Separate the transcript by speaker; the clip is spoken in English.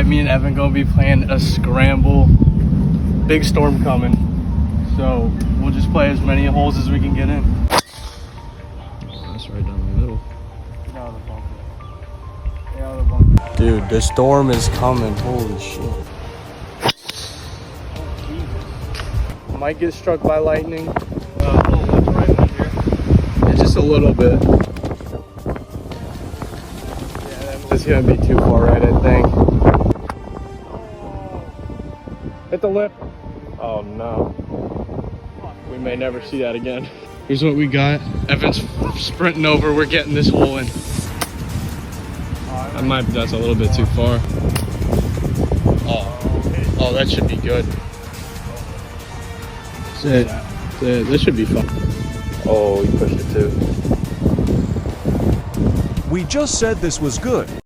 Speaker 1: me and Evan gonna be playing a scramble. Big storm coming, so we'll just play as many holes as we can get in.
Speaker 2: Oh, that's right down the middle.
Speaker 1: Get out of the bunker. Get out of the bunker. Dude, the storm is coming. Holy shit. Might get struck by lightning. Right in here. Yeah, just a little bit. Yeah, that's gonna be too far right, I think. Hit the lip. Oh no. We may never see that again. Here's what we got. Evan's sprinting over. We're getting this hole in. That's a little bit too far. Oh, that should be good. That's it. This should be fun. Oh, he pushed it too.
Speaker 3: We just said this was good.